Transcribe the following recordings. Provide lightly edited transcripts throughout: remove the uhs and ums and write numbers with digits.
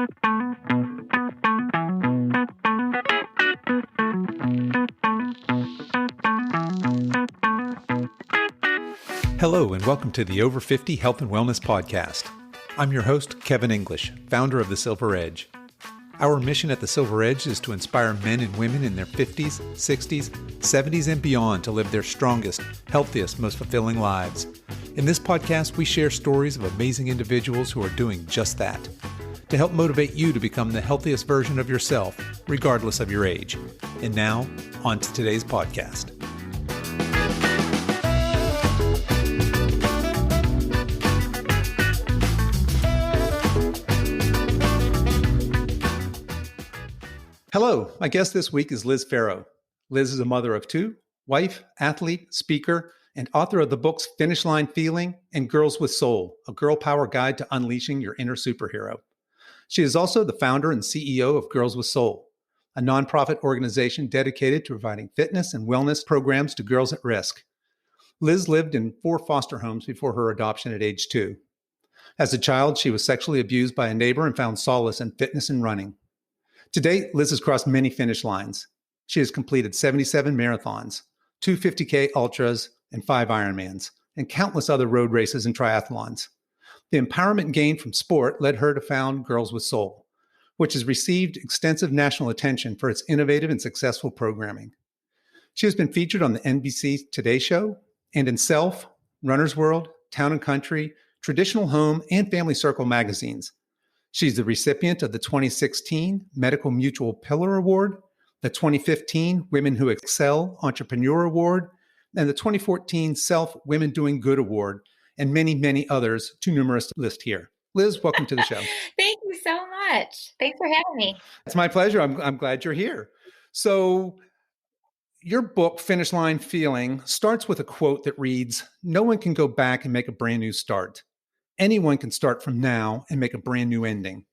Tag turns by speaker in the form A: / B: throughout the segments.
A: Hello, and welcome to the Over 50 Health and Wellness Podcast. I'm your host, Kevin English, founder of The Silver Edge. Our mission at The Silver Edge is to inspire men and women in their 50s, 60s, 70s, and beyond to live their strongest, healthiest, most fulfilling lives. In this podcast, we share stories of amazing individuals who are doing just that, to help motivate you to become the healthiest version of yourself, regardless of your age. And now, on to today's podcast. Hello, my guest this week is Liz Ferro. Liz is a mother of two, wife, athlete, speaker, and author of the books Finish Line Feeling and Girls with Soul, a girl power guide to unleashing your inner superhero. She is also the founder and CEO of Girls with Soul, a nonprofit organization dedicated to providing fitness and wellness programs to girls at risk. Liz lived in 4 foster homes before her adoption at age 2. As a child, she was sexually abused by a neighbor and found solace in fitness and running. To date, Liz has crossed many finish lines. She has completed 77 marathons, 2 50K ultras, and 5 Ironmans, and countless other road races and triathlons. The empowerment gained from sport led her to found Girls with Soul, which has received extensive national attention for its innovative and successful programming. She has been featured on the NBC TODAY Show and in Self, Runner's World, Town & Country, Traditional Home, and Family Circle magazines. She's the recipient of the 2016 Medical Mutual Pillar Award, the 2015 Women Who Excel Entrepreneur Award, and the 2014 Self Women Doing Good Award, and many, many others, too numerous to list here. Liz, welcome to the show.
B: Thank you so much. Thanks for having me.
A: It's my pleasure. I'm glad you're here. So your book, Finish Line Feeling, starts with a quote that reads, "No one can go back and make a brand new start. Anyone can start from now and make a brand new ending."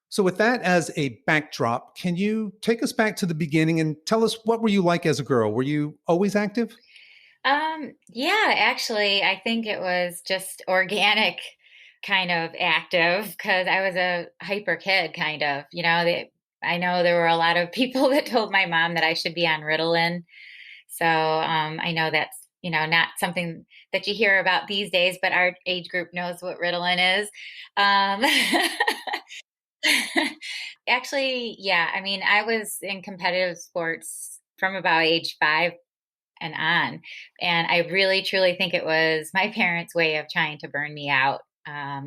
A: So with that as a backdrop, can you take us back to the beginning and tell us, what were you like as a girl? Were you always active?
B: Yeah, actually, I think it was just organic kind of active because I was a hyper kid kind of, I know there were a lot of people that told my mom that I should be on Ritalin. So I know that's, not something that you hear about these days, but our age group knows what Ritalin is. Actually, yeah, I mean, I was in competitive sports from about age 5 and on. And I really, truly think it was my parents' way of trying to burn me out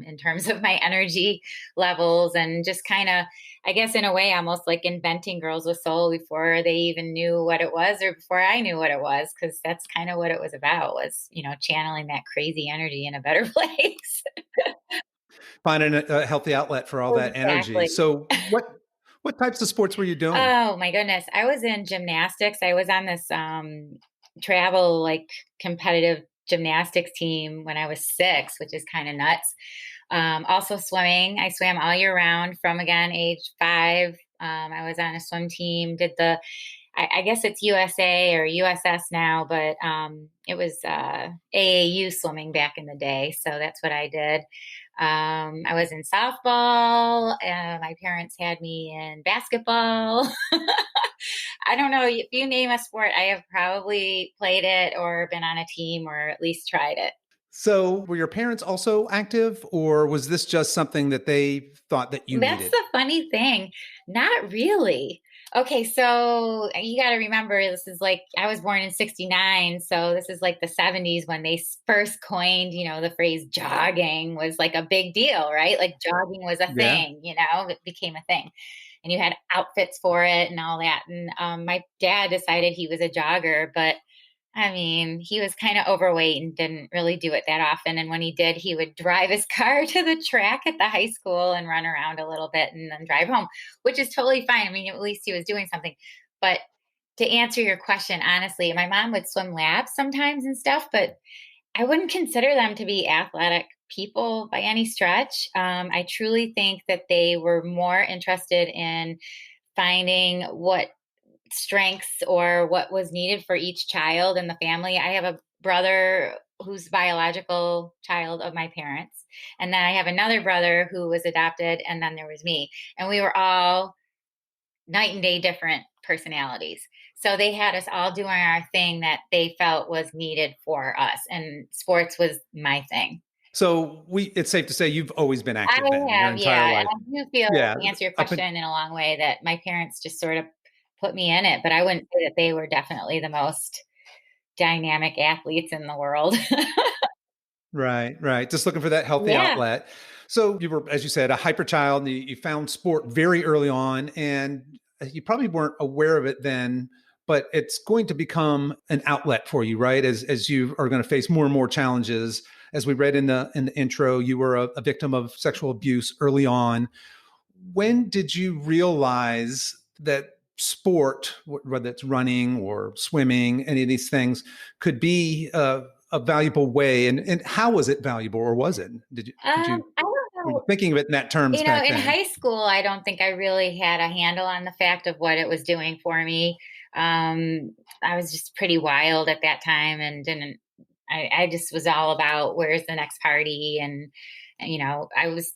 B: in terms of my energy levels and just kind of, I guess, in a way, almost like inventing Girls with Soul before they even knew what it was or before I knew what it was, because that's kind of what it was about was, channeling that crazy energy in a better place.
A: Finding a healthy outlet for all that energy. So what types of sports were you doing?
B: Oh my goodness. I was in gymnastics. I was on this travel competitive gymnastics team when I was 6, which is kind of nuts. Also swimming. I swam all year round from, again, age 5. I was on a swim team, did I guess it's USA or USS now, but it was AAU swimming back in the day. So that's what I did. I was in softball. My parents had me in basketball. I don't know. If you name a sport, I have probably played it or been on a team or at least tried it.
A: So were your parents also active, or was this just something that they thought that you needed?
B: That's the funny thing. Not really. Okay, so you got to remember, this is I was born in 69. So this is the 70s when they first coined, the phrase jogging was a big deal, right? Jogging was a thing, it became a thing. And you had outfits for it and all that. And my dad decided he was a jogger, but I mean, he was kind of overweight and didn't really do it that often. And when he did, he would drive his car to the track at the high school and run around a little bit and then drive home, which is totally fine. I mean, at least he was doing something. But to answer your question, honestly, my mom would swim laps sometimes and stuff, but I wouldn't consider them to be athletic people by any stretch. I truly think that they were more interested in finding what strengths or what was needed for each child in the family. I have a brother who's biological child of my parents. And then I have another brother who was adopted, and then there was me. And we were all night and day different personalities. So they had us all doing our thing that they felt was needed for us. And sports was my thing.
A: So it's safe to say you've always been
B: I
A: active then your
B: have,
A: entire
B: yeah.
A: life.
B: And I do feel,
A: Yeah.
B: to answer your
A: Up
B: question in a long way, that my parents just sort of put me in it, but I wouldn't say that they were definitely the most dynamic athletes in the world.
A: Right, right. Just looking for that healthy
B: Yeah.
A: outlet. So you were, as you said, a hyper child. You found sport very early on, and you probably weren't aware of it then, but it's going to become an outlet for you, right? As you are going to face more and more challenges. As we read in the intro, you were a victim of sexual abuse early on. When did you realize that sport, whether it's running or swimming, any of these things, could be a valuable way? And how was it valuable, or was it?
B: I don't
A: Were you
B: know.
A: thinking of it in that terms back
B: In
A: then?
B: high school, I don't think I really had a handle on the fact of what it was doing for me. I was just pretty wild at that time and didn't, I just was all about where's the next party. And, I was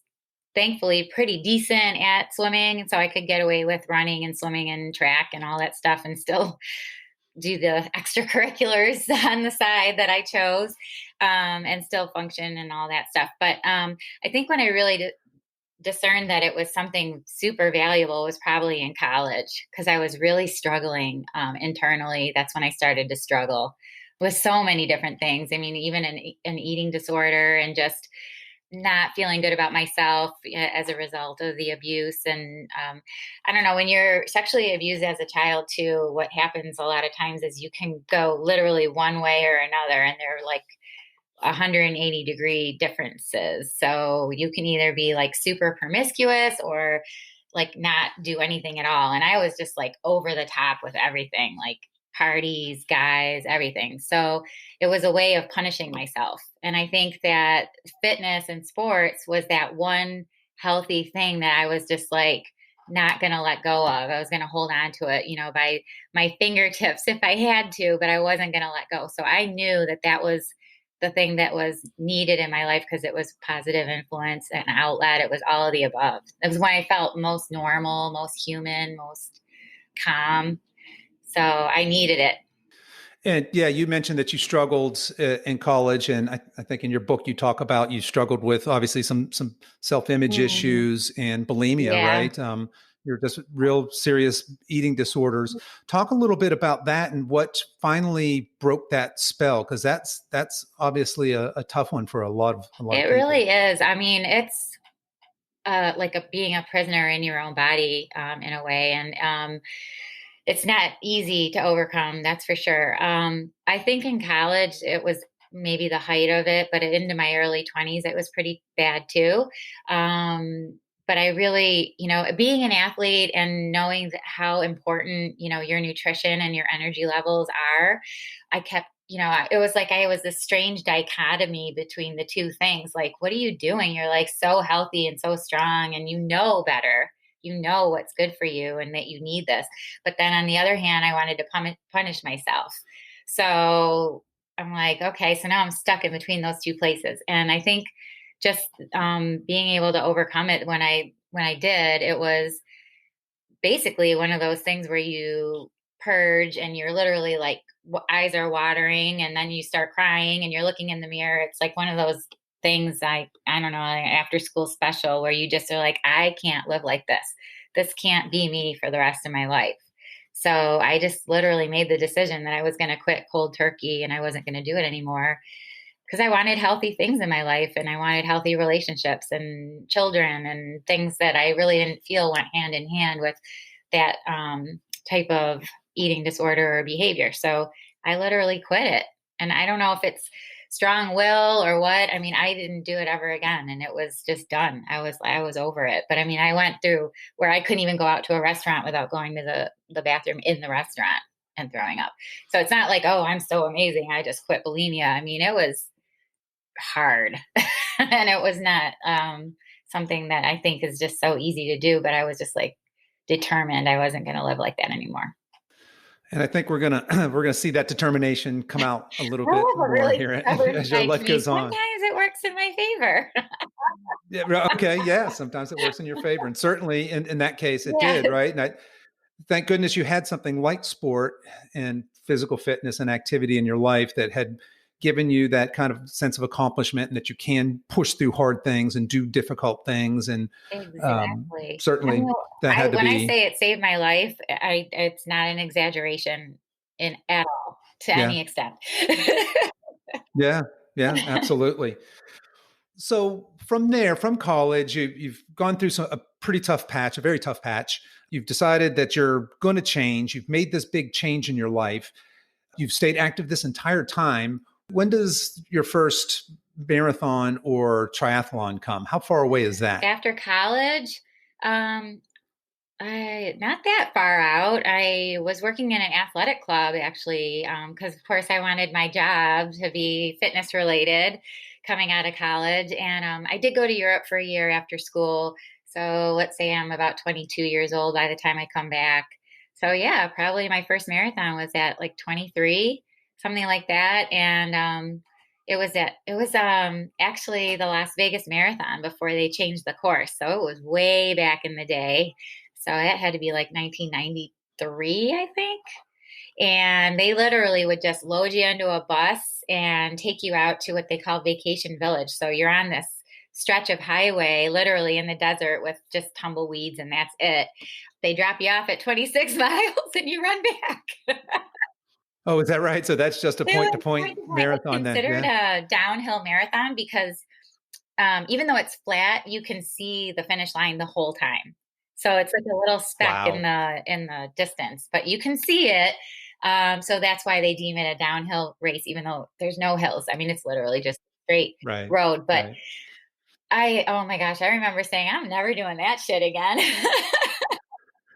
B: thankfully pretty decent at swimming. And so I could get away with running and swimming and track and all that stuff and still do the extracurriculars on the side that I chose, and still function and all that stuff. But I think when I really discerned that it was something super valuable was probably in college, because I was really struggling internally. That's when I started to struggle with so many different things. I mean, even an eating disorder, and just not feeling good about myself as a result of the abuse. And I don't know, when you're sexually abused as a child too, what happens a lot of times is you can go literally one way or another, and they're like 180-degree differences. So you can either be like super promiscuous or like not do anything at all. And I was just like over the top with everything, like parties, guys, everything. So it was a way of punishing myself. And I think that fitness and sports was that one healthy thing that I was just like not going to let go of. I was going to hold on to it, by my fingertips if I had to, but I wasn't going to let go. So I knew that that was the thing that was needed in my life, because it was positive influence and outlet. It was all of the above. It was when I felt most normal, most human, most calm. So I needed it.
A: And yeah, you mentioned that you struggled in college, and I think in your book you talk about you struggled with obviously some self-image
B: Mhm.
A: issues and bulimia,
B: Yeah.
A: right? You're just real serious eating disorders. Talk a little bit about that and what finally broke that spell, because that's obviously a tough one for a lot of
B: It
A: people.
B: really is. I mean, it's like being a prisoner in your own body, in a way. And it's not easy to overcome, that's for sure. I think in college it was maybe the height of it, but into my early 20s it was pretty bad too. But I really, being an athlete and knowing how important, your nutrition and your energy levels are, I kept, it was like I was this strange dichotomy between the two things. Like, what are you doing? You're like so healthy and so strong, and you know better. You know what's good for you and that you need this. But then on the other hand, I wanted to punish myself. So I'm like, okay, so now I'm stuck in between those two places. And I think just being able to overcome it when I did, it was basically one of those things where you purge and you're literally like eyes are watering, and then you start crying and you're looking in the mirror. It's like one of those things, I don't know, like after school special, where you just are like, I can't live like this can't be me for the rest of my life. So I just literally made the decision that I was going to quit cold turkey and I wasn't going to do it anymore, because I wanted healthy things in my life, and I wanted healthy relationships and children and things that I really didn't feel went hand in hand with that type of eating disorder or behavior. So I literally quit it. And I don't know if it's strong will or what. I mean, I didn't do it ever again, and it was just done. I was over it. But I mean, I went through where I couldn't even go out to a restaurant without going to the bathroom in the restaurant and throwing up. So it's not like, oh, I'm so amazing, I just quit bulimia. I mean, it was hard. And it was not something that I think is just so easy to do, but I was just like determined I wasn't going to live like that anymore.
A: And I think we're gonna we're gonna see that determination come out a little
B: I
A: bit
B: have a
A: more
B: really
A: here
B: stubborn
A: as your
B: side to
A: life
B: me.
A: goes on.
B: Sometimes it works in my favor.
A: Yeah, okay, yeah. Sometimes it works in your favor, and certainly in that case, it did,
B: Yes,
A: right? And thank goodness you had something like sport and physical fitness and activity in your life that had given you that kind of sense of accomplishment and that you can push through hard things and do difficult things. And
B: exactly. I
A: certainly
B: mean,
A: that had to
B: when I
A: be,
B: say it saved my life, it's not an exaggeration in at all to
A: yeah,
B: any extent.
A: yeah, yeah, absolutely. So from there, from college, you've gone through a pretty tough patch, a very tough patch. You've decided that you're going to change. You've made this big change in your life. You've stayed active this entire time. When does your first marathon or triathlon come? How far away is that?
B: After college, um, I not that far out. I was working in an athletic club actually, because of course I wanted my job to be fitness related coming out of college. And I did go to Europe for a year after school. So let's say I'm about 22 years old by the time I come back. So yeah, probably my first marathon was at like 23, something like that. And it was actually the Las Vegas Marathon before they changed the course. So it was way back in the day. So it had to be like 1993, I think. And they literally would just load you into a bus and take you out to what they call Vacation Village. So you're on this stretch of highway, literally in the desert with just tumbleweeds, and that's it. They drop you off at 26 miles and you run back.
A: Oh, is that right? So that's just a
B: It
A: point to
B: was
A: point
B: point to point. It's
A: marathon then.
B: considered
A: Yeah.
B: a downhill marathon because even though it's flat, you can see the finish line the whole time. So it's like a little speck
A: Wow.
B: in the distance, but you can see it. So that's why they deem it a downhill race, even though there's no hills. I mean, it's literally just straight
A: Right.
B: road. But
A: Right.
B: oh my gosh, I remember saying, I'm never doing that shit again.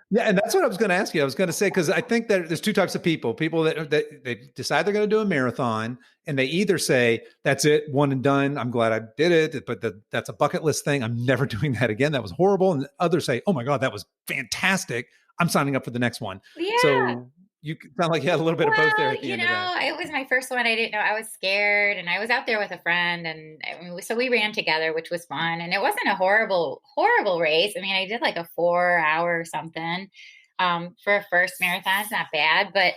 A: Yeah, and that's what I was going to ask you. I was going to say because I think that there's two types of people: people that they decide they're going to do a marathon, and they either say that's it, one and done. I'm glad I did it, but that's a bucket list thing. I'm never doing that again. That was horrible. And others say, oh my god, that was fantastic. I'm signing up for the next one.
B: Yeah.
A: So you sound like you had a little bit of both there
B: Well,
A: at the end of that.
B: it was my first one. I didn't know. I was scared and I was out there with a friend and so we ran together, which was fun. And it wasn't a horrible, horrible race. I mean, I did like a 4 hour or something. For a first marathon, it's not bad, but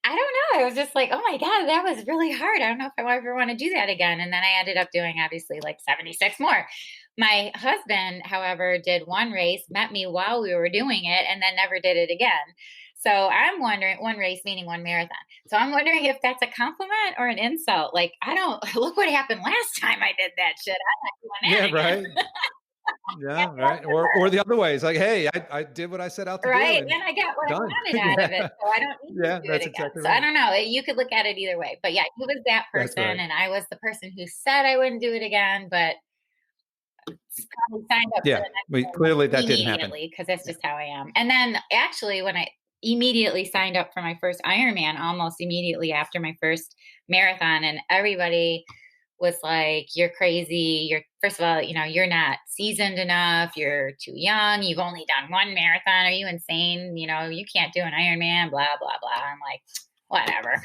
B: I don't know. I was just like, oh my God, that was really hard. I don't know if I ever want to do that again. And then I ended up doing obviously like 76 more. My husband, however, did one race, met me while we were doing it, and then never did it again. So I'm wondering, one race meaning one marathon. So I'm wondering if that's a compliment or an insult. Like, I don't look what happened last time I did that shit. I'm not doing
A: Yeah,
B: that
A: right.
B: again.
A: Yeah, right. Or the other way. It's like, hey, I did what I set out to do,
B: Right,
A: and
B: and I got what I
A: done.
B: wanted out of it,
A: Yeah,
B: so I don't need to
A: yeah,
B: do it
A: that's
B: again.
A: exactly
B: So I
A: right.
B: don't know, you could look at it either way, but yeah, he was that
A: That's
B: person,
A: right.
B: and I was the person who said I wouldn't do it again, but probably signed up for
A: Yeah,
B: the next
A: we
B: one, like,
A: clearly that didn't happen.
B: immediately because that's
A: Yeah.
B: just how I am. And then actually, when I immediately signed up for my first Ironman, almost immediately after my first marathon, and everybody was like, "You're crazy. You're first of all, you're not seasoned enough. You're too young. You've only done one marathon. Are you insane? You can't do an Ironman." Blah blah blah. I'm like, whatever.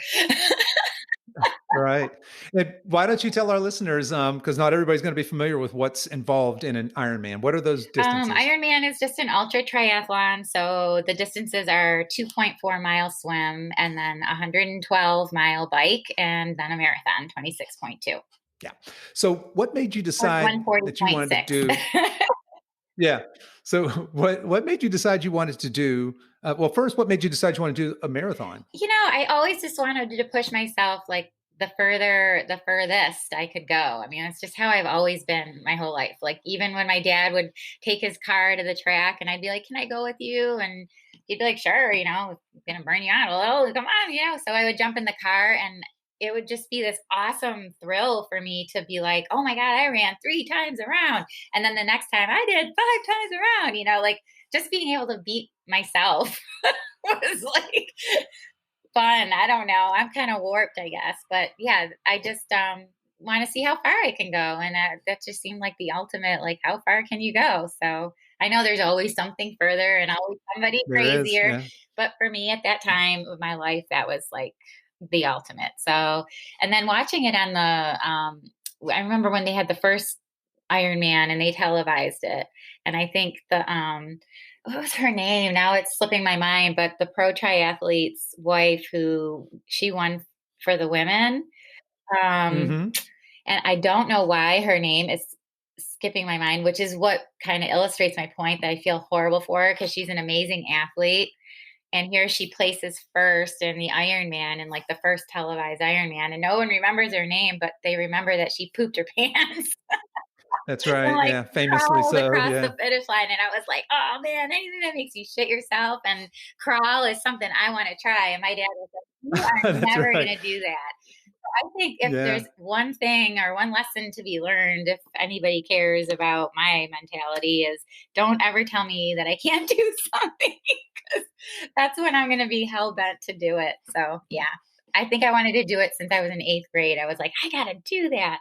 A: Right. And why don't you tell our listeners, because not everybody's going to be familiar with what's involved in an Ironman. What are those distances?
B: Ironman is just an ultra triathlon. So the distances are 2.4 mile swim and then 112-mile bike and then a marathon, 26.2
A: Yeah. So what made you
B: or
A: decide that you wanted to
B: 140.6.
A: do? Yeah. So what made you decide you wanted to do? Well, first, what made you decide you want to do a marathon?
B: I always just wanted to push myself like the furthest I could go. I mean, it's just how I've always been my whole life. Like even when my dad would take his car to the track and I'd be like, "Can I go with you?" And he'd be like, "Sure, it's gonna burn you out a little. Come on." So I would jump in the car and it would just be this awesome thrill for me to be like, "Oh my God, I ran 3 times around." And then the next time I did 5 times around, like just being able to beat myself was like fun. I don't know. I'm kind of warped, I guess. But yeah, I just want to see how far I can go. And that just seemed like the ultimate, like, how far can you go? So I know there's always something further and always somebody
A: There is.
B: crazier,
A: Yeah.
B: but for me at that time of my life, that was like the ultimate. So, and then watching it on I remember when they had the first Ironman and they televised it, and I think what was her name? Now it's slipping my mind, but the pro triathlete's wife who she won for the women. Um,
A: Hmm.
B: and I don't know why her name is skipping my mind, which is what kind of illustrates my point that I feel horrible for her because she's an amazing athlete. And here she places first in the Ironman and like the first televised Ironman, and no one remembers her name, but they remember that she pooped her pants
A: That's
B: and
A: right.
B: like
A: Yeah. Famously
B: crawled
A: so.
B: across
A: Yeah.
B: the finish line. And I was like, oh man, anything that makes you shit yourself and crawl is something I want to try. And my dad was like, you are
A: That's
B: never
A: right.
B: going to do that. I think if there's
A: Yeah.
B: one thing or one lesson to be learned, if anybody cares about my mentality, is don't ever tell me that I can't do something because that's when I'm going to be hell bent to do it. So, yeah, I think I wanted to do it since I was in eighth grade. I was like, I got to do that.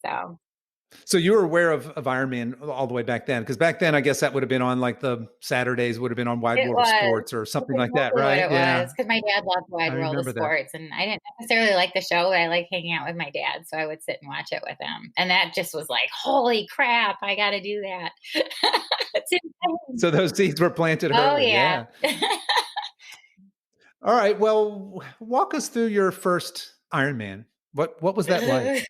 B: So,
A: So you were aware of Ironman all the way back then, because back then I guess that would have been on like the Saturdays would have been on Wide
B: it
A: World of
B: was.
A: Sports or
B: That's
A: something like that,
B: exactly what
A: right?
B: it was
A: Yeah,
B: because my dad loved Wide
A: I
B: World of
A: remember that.
B: Sports, and I didn't necessarily like the show. I like hanging out with my dad, so I would sit and watch it with him. And that just was like, holy crap, I got to do that. It's insane.
A: So those seeds were planted
B: Oh,
A: early.
B: yeah.
A: Yeah. All right. Well, walk us through your first Ironman. What was that like?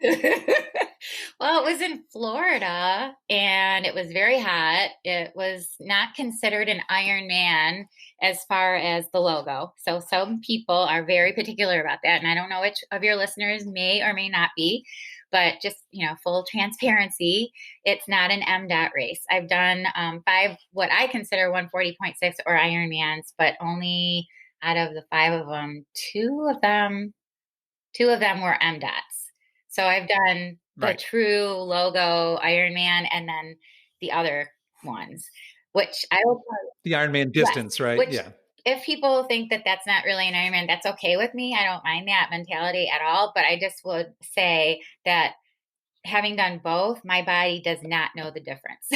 B: Well, it was in Florida and it was very hot. It was not considered an Ironman as far as the logo. So some people are very particular about that. And I don't know which of your listeners may or may not be, but just, full transparency, it's not an M. race. I've done five, what I consider 140.6 or Ironmans, but only out of the five of them, two of them were M dots. So I've done the
A: Right.
B: true logo Ironman and then the other ones, which I will tell you,
A: The Ironman
B: yes,
A: distance, right?
B: which
A: Yeah.
B: if people think that that's not really an Ironman, that's okay with me. I don't mind that mentality at all. But I just would say that having done both, my body does not know the difference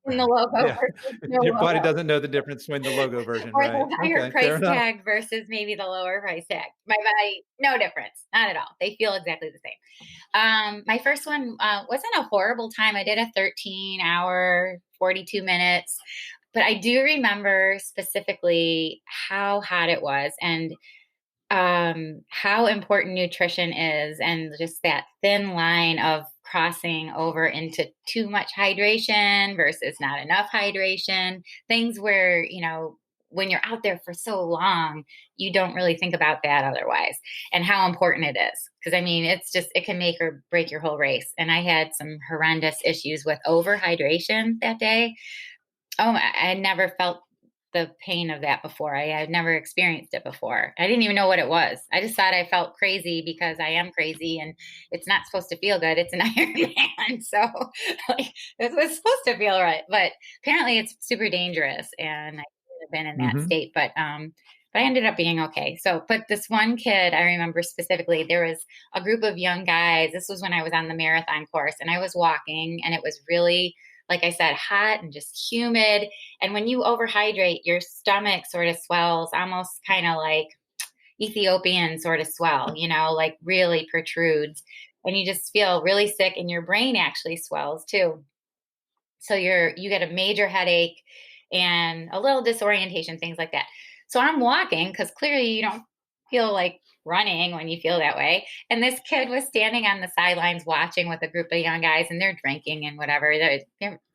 B: in the logo
A: Yeah.
B: versus no
A: Your body
B: logo.
A: doesn't know the difference between the logo version,
B: Or
A: right?
B: the higher
A: Okay. Fair
B: price
A: enough.
B: tag versus maybe the lower price tag. My body, no difference, not at all. They feel exactly the same. My first one wasn't a horrible time. I did a 13-hour, 42 minutes, but I do remember specifically how hot it was and how important nutrition is, and just that thin line of crossing over into too much hydration versus not enough hydration. Things where, when you're out there for so long, you don't really think about that otherwise, and how important it is. Because I mean, it can make or break your whole race. And I had some horrendous issues with overhydration that day. Oh, I never felt the pain of that before. I had never experienced it before. I didn't even know what it was. I just thought I felt crazy because I am crazy and it's not supposed to feel good. It's an Ironman. So like it was supposed to feel right. But apparently it's super dangerous and I should have been in that
A: Hmm.
B: state. But I ended up being okay. So, but this one kid, I remember specifically, there was a group of young guys. This was when I was on the marathon course and I was walking and it was really, like I said, hot and just humid. And when you overhydrate, your stomach sort of swells, almost kind of like Ethiopian sort of swell, like really protrudes. And you just feel really sick and your brain actually swells too. So you get a major headache and a little disorientation, things like that. So I'm walking because clearly you don't feel like running when you feel that way. And this kid was standing on the sidelines watching with a group of young guys, and they're drinking and whatever. They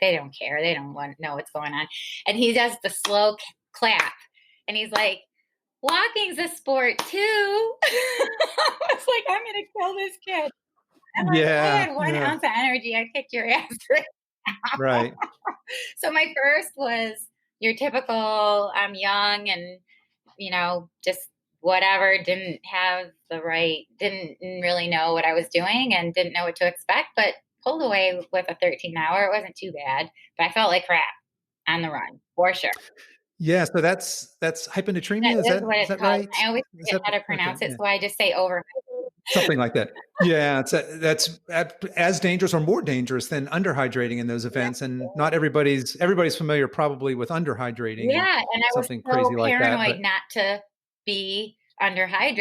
B: don't care. They don't want to know what's going on. And he does the slow clap, and he's like, "Walking's a sport too." I was like, "I'm gonna kill this kid." I'm like, I
A: Yeah.
B: had one
A: Yeah.
B: ounce of energy. I kicked your ass right.
A: Right.
B: So my first was your typical I'm young and just whatever, didn't really know what I was doing and didn't know what to expect, but pulled away with a 13-hour. It wasn't too bad, but I felt like crap on the run for sure.
A: Yeah. So that's
B: That
A: hyponatremia. Is
B: is
A: that
B: what
A: is
B: it's
A: that
B: called.
A: right?
B: I always
A: Is
B: forget
A: that
B: how to
A: okay?
B: pronounce it,
A: Yeah.
B: so I just say over.
A: Something like that. Yeah, that's as dangerous or more dangerous than underhydrating in those events. And not everybody's familiar probably with underhydrating and
B: Yeah, and I was
A: something
B: so
A: crazy like that.
B: paranoid
A: But
B: not to be underhydrated.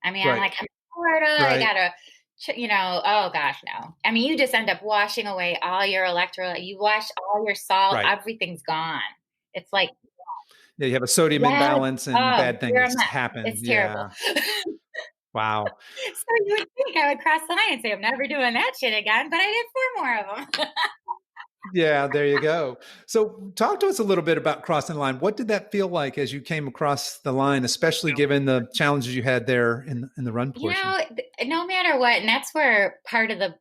B: I mean, I'm
A: right,
B: like, I'm in Florida, I
A: right,
B: gotta, oh gosh, no. I mean, you just end up washing away all your electrolyte. You wash all your salt,
A: right.
B: everything's gone. It's like,
A: Yeah, you have a sodium
B: yes,
A: imbalance and
B: oh,
A: bad
B: you're a
A: things
B: mess.
A: happen.
B: It's terrible.
A: Yeah. Wow.
B: So you would think I would cross the line and say, I'm never doing that shit again, but I did 4 more of them.
A: Yeah, there you go. So, talk to us a little bit about crossing the line. What did that feel like as you came across the line, especially given the challenges you had there in the run portion?
B: No matter what, and that's where part of the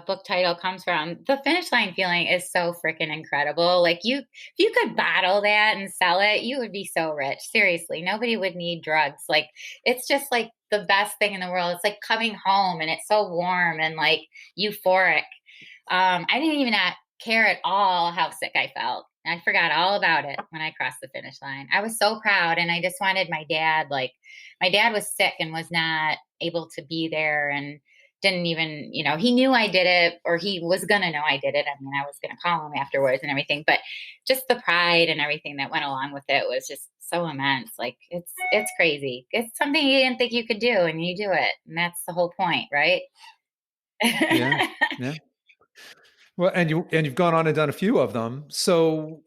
B: book title comes from. The finish line feeling is so freaking incredible. Like if you could bottle that and sell it, you would be so rich. Seriously, nobody would need drugs. Like it's just like the best thing in the world. It's like coming home, and it's so warm and like euphoric. I didn't even not care at all how sick I felt. I forgot all about it when I crossed the finish line. I was so proud, and I just wanted my dad. Like my dad was sick and was not able to be there, and didn't even, he knew I did it, or he was gonna know I did it. I mean, I was gonna call him afterwards and everything, but just the pride and everything that went along with it was just so immense. Like it's crazy. It's something you didn't think you could do, and you do it, and that's the whole point, right?
A: Yeah. Yeah. Well, you've gone on and done a few of them. So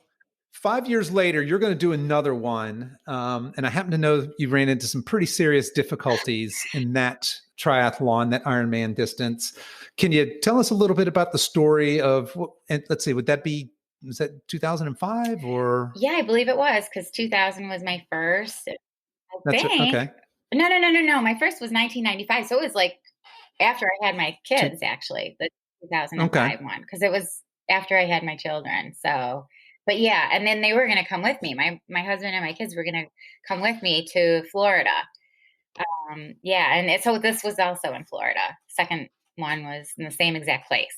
A: 5 years later, you're going to do another one, and I happen to know you ran into some pretty serious difficulties in that triathlon, that Ironman distance. Can you tell us a little bit about the story of? And let's see, was that 2005 or
B: Yeah, I believe it was because 2000 was my first. I
A: that's
B: think.
A: okay?
B: No, no, no, no, no. My first was 1995, so it was like after I had my
A: Two,
B: kids, actually, the
A: okay,
B: 2005 one, because it was after I had my children. So, but yeah, and then they were going to come with me. My husband and my kids were going to come with me to Florida. Yeah, and so this was also in Florida. Second one was in the same exact place,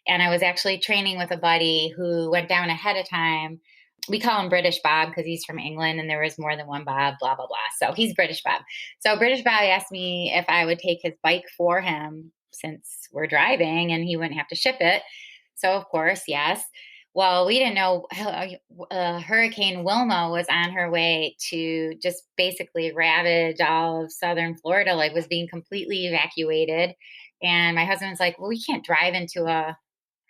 B: and I was actually training with a buddy who went down ahead of time. We call him British Bob because he's from England, and there was more than one Bob. Blah blah blah. So he's British Bob. So British Bob asked me if I would take his bike for him since we're driving, and he wouldn't have to ship it. So of course, yes. Well, we didn't know Hurricane Wilma was on her way to just basically ravage all of southern Florida, like was being completely evacuated. And my husband was like, well, we can't drive into a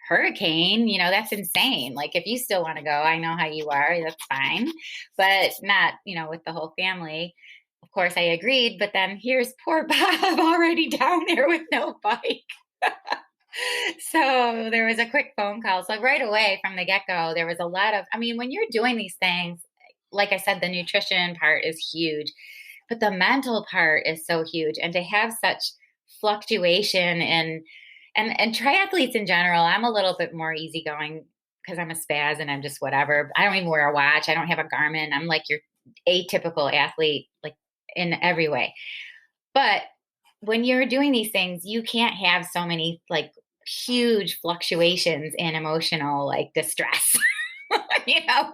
B: hurricane. That's insane. Like, if you still want to go, I know how you are. That's fine. But not, with the whole family. Of course, I agreed. But then here's poor Bob already down there with no bike. So there was a quick phone call. So right away from the get go, there was a lot of, I mean, when you're doing these things, like I said, the nutrition part is huge, but the mental part is so huge. And to have such fluctuation and triathletes in general, I'm a little bit more easygoing because I'm a spaz and I'm just whatever. I don't even wear a watch. I don't have a Garmin. I'm like your atypical athlete, like in every way. But when you're doing these things, you can't have so many like huge fluctuations in emotional like distress. you know?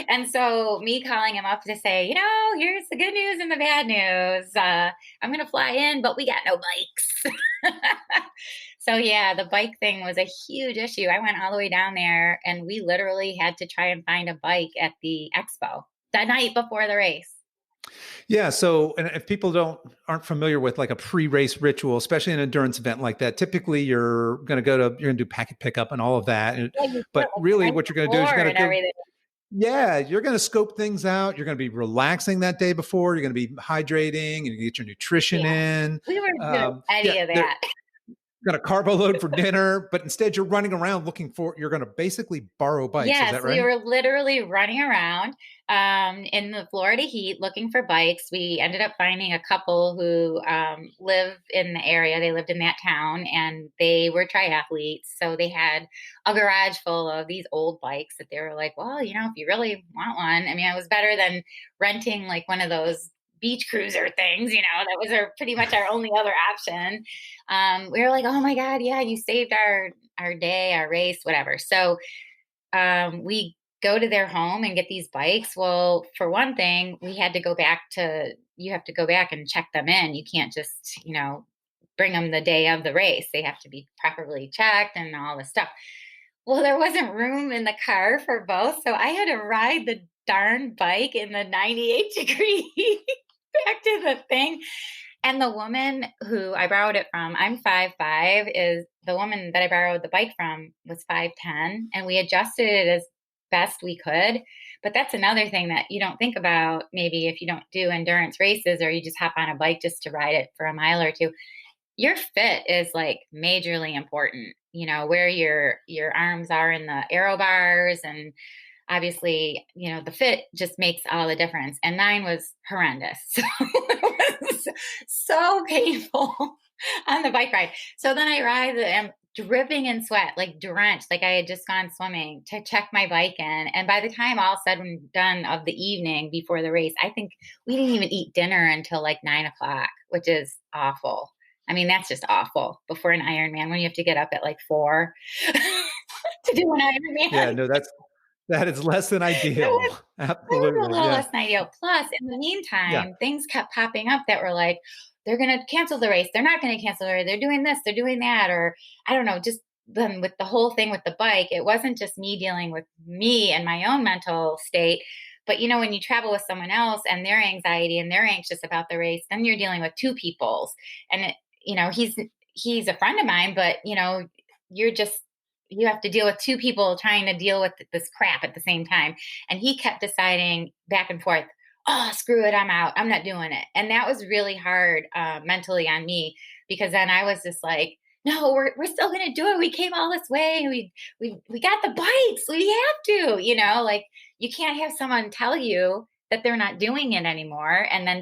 B: And so me calling him up to say, here's the good news and the bad news. I'm going to fly in, but we got no bikes. So yeah, the bike thing was a huge issue. I went all the way down there and we literally had to try and find a bike at the expo the night before the race.
A: yeah. So, and if people aren't familiar with like a pre-race ritual, especially an endurance event like that, typically you're going to do packet pickup and all of that.
B: Yeah, you do it
A: But
B: like the
A: really,
B: night
A: what you're going to do is
B: before
A: you're going
B: and
A: to go.
B: everything.
A: Yeah, you're going to scope things out. You're going to be relaxing that day before. You're going to be hydrating and you get your nutrition
B: Yeah,
A: in.
B: we weren't doing
A: Yeah,
B: any of
A: they're
B: that.
A: going to carbo load for dinner, but instead you're running around you're going to basically borrow bikes. Is
B: Yes,
A: that
B: we
A: right?
B: were literally running around in the Florida heat looking for bikes. We ended up finding a couple who live in the area. They lived in that town and they were triathletes. So they had a garage full of these old bikes that they were like, well, if you really want one, I mean, it was better than renting like one of those beach cruiser things, that was pretty much our only other option. We were like, oh my God, yeah, you saved our day, our race, whatever. So we go to their home and get these bikes. Well, for one thing, you have to go back and check them in. You can't just, bring them the day of the race. They have to be properly checked and all this stuff. Well, there wasn't room in the car for both, so I had to ride the darn bike in the 98 degree heat back to the thing. And the woman who I borrowed it from, I'm 5'5", is the woman that I borrowed the bike from was 5'10", and we adjusted it as best we could. But that's another thing that you don't think about maybe if you don't do endurance races or you just hop on a bike just to ride it for a mile or two. Your fit is like majorly important, where your arms are in the aero bars, and obviously, the fit just makes all the difference. And mine was horrendous. So it was so painful on the bike ride. So then I ride, I'm dripping in sweat, like drenched, like I had just gone swimming to check my bike in. And by the time all said and done of the evening before the race, I think we didn't even eat dinner until like 9 o'clock, which is awful. I mean, that's just awful before an Ironman when you have to get up at like 4 to do an Ironman.
A: Yeah, no, that is less than ideal.
B: It was
A: Absolutely.
B: a little
A: Yeah.
B: less than ideal. Plus, in the meantime,
A: Yeah.
B: things kept popping up that were like, they're going to cancel the race. They're not going to cancel the race. They're doing this. They're doing that. Or I don't know, just then with the whole thing with the bike, it wasn't just me dealing with me and my own mental state. But, when you travel with someone else and their anxiety and they're anxious about the race, then you're dealing with two people's. And, he's a friend of mine, but, you have to deal with two people trying to deal with this crap at the same time. And he kept deciding back and forth, oh, screw it, I'm out. I'm not doing it. And that was really hard mentally on me, because then I was just like, no, we're still going to do it. We came all this way. We got the bikes. We have to, like you can't have someone tell you that they're not doing it anymore and then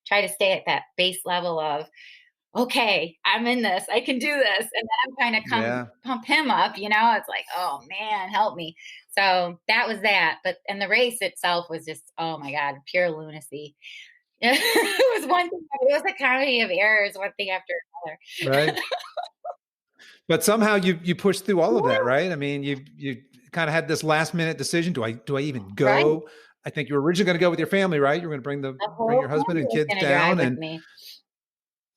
B: try to stay at that base level of, okay, I'm in this, I can do this. And then I'm trying to pump him up, it's like, oh man, help me. So that was that. And the race itself was just, oh my God, pure lunacy. It was one thing, it was a comedy of errors, one thing after another.
A: Right. But somehow you pushed through all of that, right? I mean, you kind of had this last minute decision. Do I even go? Right. I think you were originally going to go with your family, right? You were going to bring your husband and kids down, and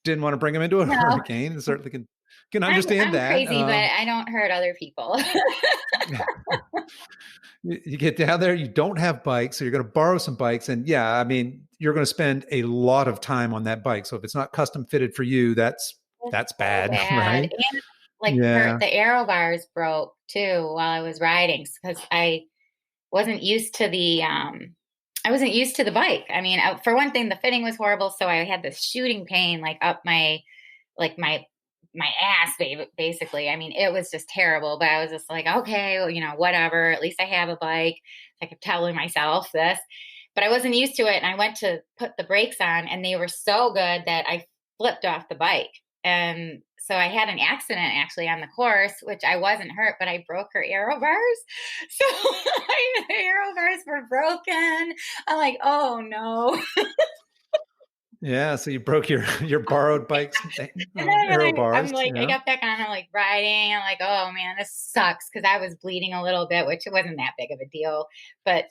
A: didn't want to bring them into a hurricane. And certainly can understand
B: I'm
A: that.
B: Crazy, but I don't hurt other people.
A: You get down there, you don't have bikes, so you're going to borrow some bikes. And yeah, I mean, you're going to spend a lot of time on that bike. So if it's not custom fitted for you, that's bad, right?
B: And the aero bars broke too while I was riding, because I wasn't used to the bike. I mean, for one thing, the fitting was horrible. So I had this shooting pain, like up my ass, basically. I mean, it was just terrible, but I was just like, okay, well, whatever, at least I have a bike. I kept telling myself this, but I wasn't used to it. And I went to put the brakes on and they were so good that I flipped off the bike. And so I had an accident actually on the course, which I wasn't hurt, but I broke her aero bars. So the aero bars were broken. I'm like, oh no.
A: Yeah, so you broke your borrowed bikes, aero bars.
B: I'm like, I got back on, I'm like riding. I'm like, oh man, this sucks, because I was bleeding a little bit, which it wasn't that big of a deal, but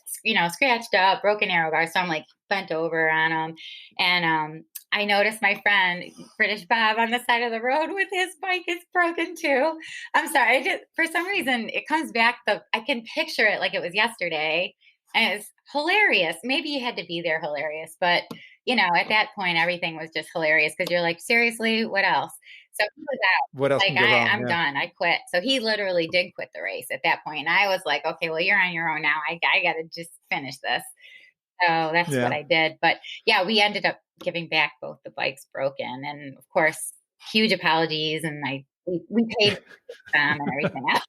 B: scratched up, broken aero bars. So I'm like bent over on them, and I noticed my friend British Bob on the side of the road with his bike is broken too. I'm sorry, for some reason it comes back. I can picture it like it was yesterday, and it's hilarious. Maybe you had to be there, hilarious, but at that point, everything was just hilarious, because you're like, seriously, what else? So he was out.
A: What else?
B: Like, I'm done. I quit. So he literally did quit the race at that point. And I was like, okay, well, you're on your own now. I got to just finish this. So that's what I did. But yeah, we ended up giving back both the bikes broken. And of course, huge apologies. And we paid them and everything else.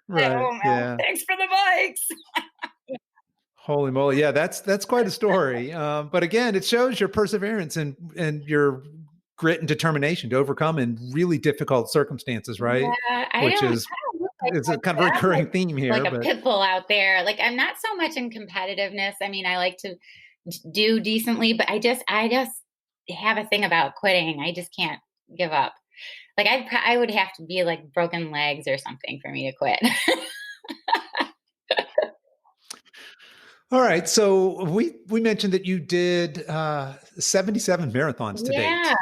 A: Right.
B: Thanks for the bikes.
A: Holy moly. Yeah, that's quite a story. But again, it shows your perseverance and your grit and determination to overcome in really difficult circumstances, right?
B: Yeah,
A: Which is a kind of recurring theme here.
B: Like a pit bull out there. Like, I'm not so much in competitiveness. I mean, I like to do decently, but I just have a thing about quitting. I just can't give up. Like, I would have to be like broken legs or something for me to quit.
A: All right. So we mentioned that you did 77 marathons to date.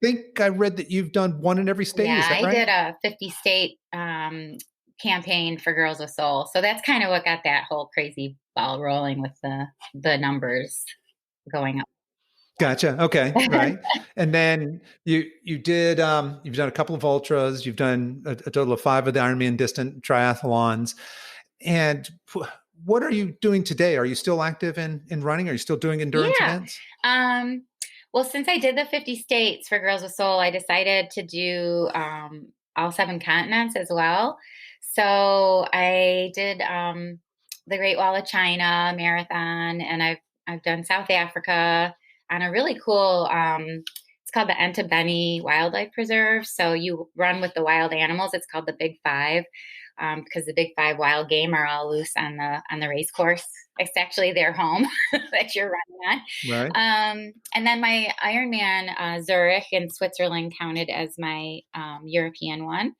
A: think I read that you've done one in every state.
B: Yeah,
A: Is that
B: I
A: right?
B: did a 50 state campaign for Girls with Soul. So that's kind of what got that whole crazy ball rolling with the numbers going up.
A: Gotcha. Okay. Right. And then you did you've done a couple of ultras. You've done a total of 5 of the Ironman distant triathlons. And what are you doing today? Are you still active in running? Are you still doing endurance
B: Yeah.
A: events?
B: Um, well, since I did the 50 states for Girls with Soul, I decided to do all 7 continents as well. So I did the Great Wall of China marathon, and I've done South Africa on a really cool. It's called the Entebbe Wildlife Preserve. So you run with the wild animals. It's called the Big Five. Because the Big Five wild game are all loose on the race course. It's actually their home that you're running
A: Right.
B: on. And then my Ironman Zurich in Switzerland counted as my European one.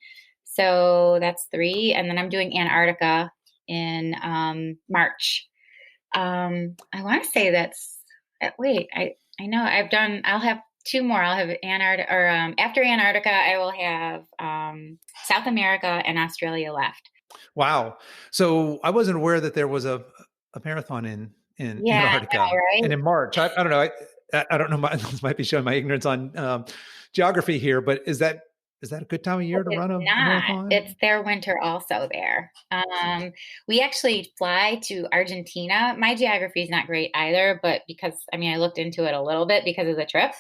B: So that's 3. And then I'm doing Antarctica in March. I want to say that's, wait, I know I'll have 2 more. I'll have Antarctica, or after Antarctica, I will have South America and Australia left.
A: Wow. So I wasn't aware that there was a marathon in
B: Yeah, I
A: Antarctica
B: know,
A: and
B: right?
A: in March. I don't know. I don't know. This might be showing my ignorance on geography here, but is that a good time of year to
B: It's
A: run a
B: not.
A: marathon?
B: It's their winter also there. We actually fly to Argentina. My geography is not great either, but because, I mean, I looked into it a little bit because of the trip.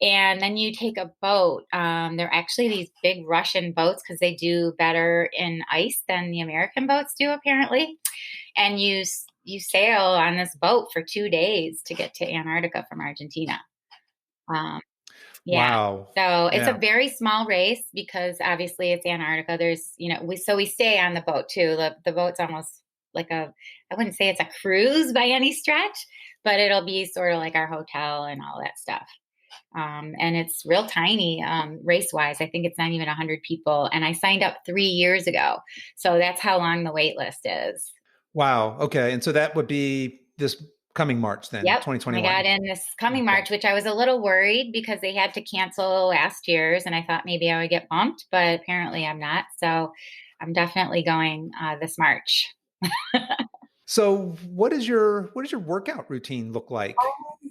B: And then you take a boat. They're actually these big Russian boats because they do better in ice than the American boats do, apparently. And you sail on this boat for 2 days to get to Antarctica from Argentina. Um, yeah.
A: Wow.
B: So it's a
A: Yeah.
B: very small race because obviously it's Antarctica. There's, we stay on the boat too. The boat's almost like I wouldn't say it's a cruise by any stretch, but it'll be sort of like our hotel and all that stuff. And it's real tiny race wise. I think it's not even 100 people. And I signed up 3 years ago. So that's how long the wait list is.
A: Wow. Okay. And so that would be this coming March then,
B: Yep. I got
A: 2021.
B: in this coming
A: Okay.
B: March, which I was a little worried because they had to cancel last year's, and I thought maybe I would get bumped, but apparently I'm not. So I'm definitely going this March.
A: So what does your workout routine look like?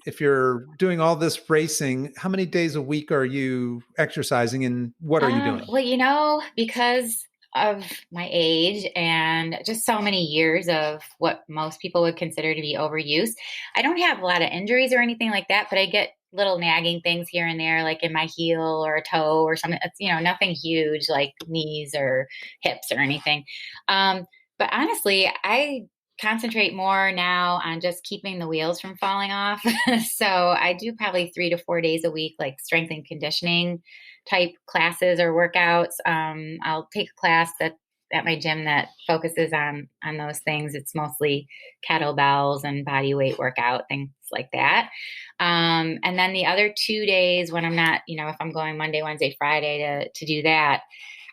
A: If you're doing all this racing, how many days a week are you exercising and what are you doing?
B: Well, because of my age and just so many years of what most people would consider to be overuse, I don't have a lot of injuries or anything like that, but I get little nagging things here and there, like in my heel or a toe or something. It's, nothing huge like knees or hips or anything. But honestly, I concentrate more now on just keeping the wheels from falling off. So I do probably 3 to 4 days a week, like strength and conditioning type classes or workouts. I'll take a class that at my gym that focuses on those things. It's mostly kettlebells and body weight workout, things like that. And then the other 2 days when I'm not, if I'm going Monday, Wednesday, Friday to do that,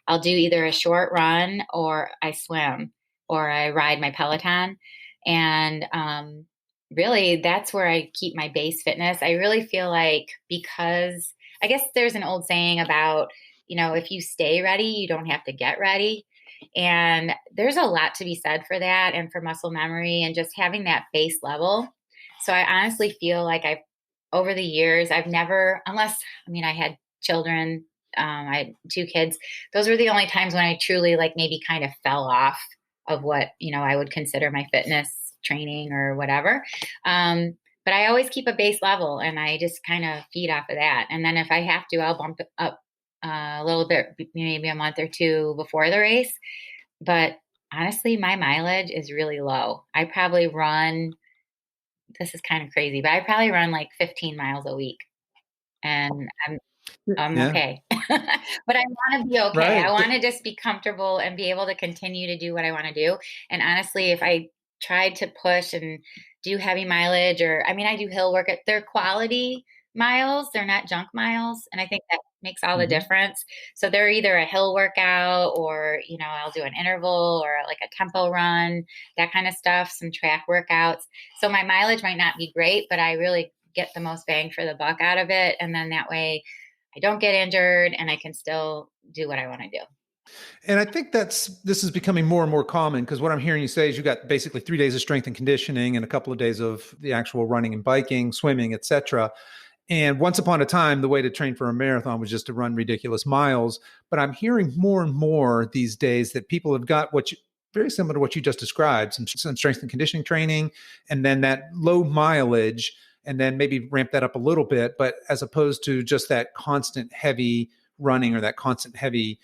B: I'll do either a short run or I swim or I ride my Peloton. And really, that's where I keep my base fitness. I really feel like because I guess there's an old saying about, if you stay ready, you don't have to get ready. And there's a lot to be said for that and for muscle memory and just having that base level. So I honestly feel like over the years, I've never, unless, I had children, I had 2 kids. Those were the only times when I truly like maybe kind of fell off of what, I would consider my fitness training or whatever. But I always keep a base level and I just kind of feed off of that. And then if I have to, I'll bump it up a little bit, maybe a month or 2 before the race. But honestly, my mileage is really low. I probably run, this is kind of crazy, but I probably run like 15 miles a week and I'm
A: Yeah.
B: okay. But I want to be okay. I
A: Right.
B: want to just be comfortable and be able to continue to do what I want to do. And honestly, if I tried to push and do heavy mileage or I do hill work, they're quality miles, they're not junk miles. And I think that makes all the
A: Mhm.
B: difference. So they're either a hill workout or, I'll do an interval or like a tempo run, that kind of stuff, some track workouts. So my mileage might not be great, but I really get the most bang for the buck out of it. And then that way I don't get injured and I can still do what I want to do.
A: And I think this is becoming more and more common, because what I'm hearing you say is you got basically 3 days of strength and conditioning and a couple of days of the actual running and biking, swimming, etc. And once upon a time, the way to train for a marathon was just to run ridiculous miles. But I'm hearing more and more these days that people have got very similar to what you just described, some strength and conditioning training, and then that low mileage, and then maybe ramp that up a little bit, but as opposed to just that constant heavy running or that constant heavy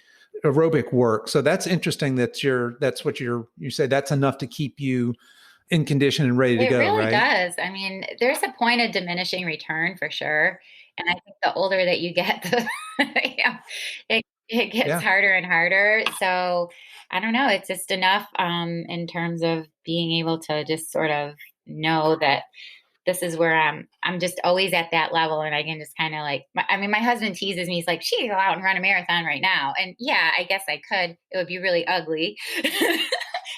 A: aerobic work. So that's interesting you say that's enough to keep you in condition and ready to go,
B: really
A: right?
B: does. I mean, there's a point of diminishing return for sure. And I think the older that you get, the it gets harder and harder. So I don't know. It's just enough in terms of being able to just sort of know that this is where I'm just always at that level. And I can just kind of like, my husband teases me. He's like, she can go out and run a marathon right now. And yeah, I guess I could. It would be really ugly.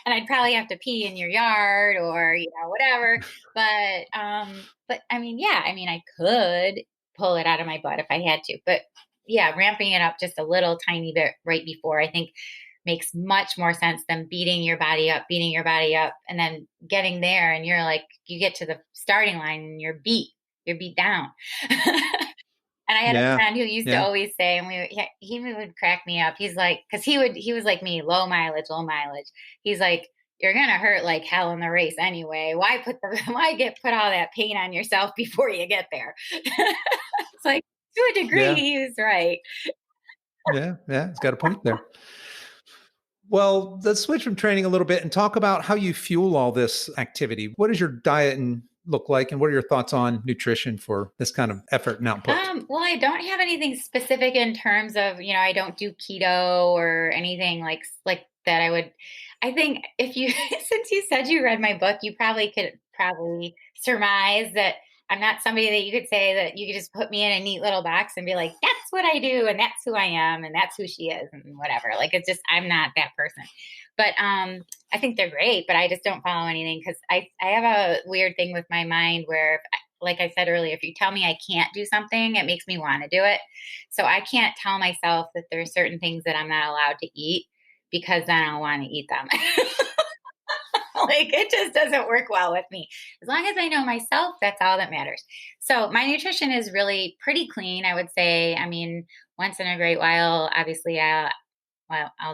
B: And I'd probably have to pee in your yard or, whatever. But I mean, yeah, I could pull it out of my butt if I had to, but yeah, ramping it up just a little tiny bit right before, I think makes much more sense than beating your body up, and then getting there. And you're like, you get to the starting line and you're beat down. And I had a friend who used to always say, and he would crack me up. He's like, cause he was like me, low mileage. He's like, you're going to hurt like hell in the race anyway. Why put all that pain on yourself before you get there? It's like, to a degree, he was right.
A: Yeah. He's got a point there. Well, let's switch from training a little bit and talk about how you fuel all this activity. What does your diet look like, and what are your thoughts on nutrition for this kind of effort and output?
B: Well, I don't have anything specific in terms of, I don't do keto or anything like that. I think if you, since you said you read my book, you could surmise that I'm not somebody that you could say that you could just put me in a neat little box and be like, that's what I do, and that's who I am, and that's who she is, and whatever. Like, it's just, I'm not that person. But I think they're great, but I just don't follow anything because I have a weird thing with my mind where, like I said earlier, if you tell me I can't do something, it makes me want to do it. So I can't tell myself that there are certain things that I'm not allowed to eat because then I'll want to eat them. Like, it just doesn't work well with me. As long as I know myself, that's all that matters. So my nutrition is really pretty clean, I would say. I mean, once in a great while, obviously, I'll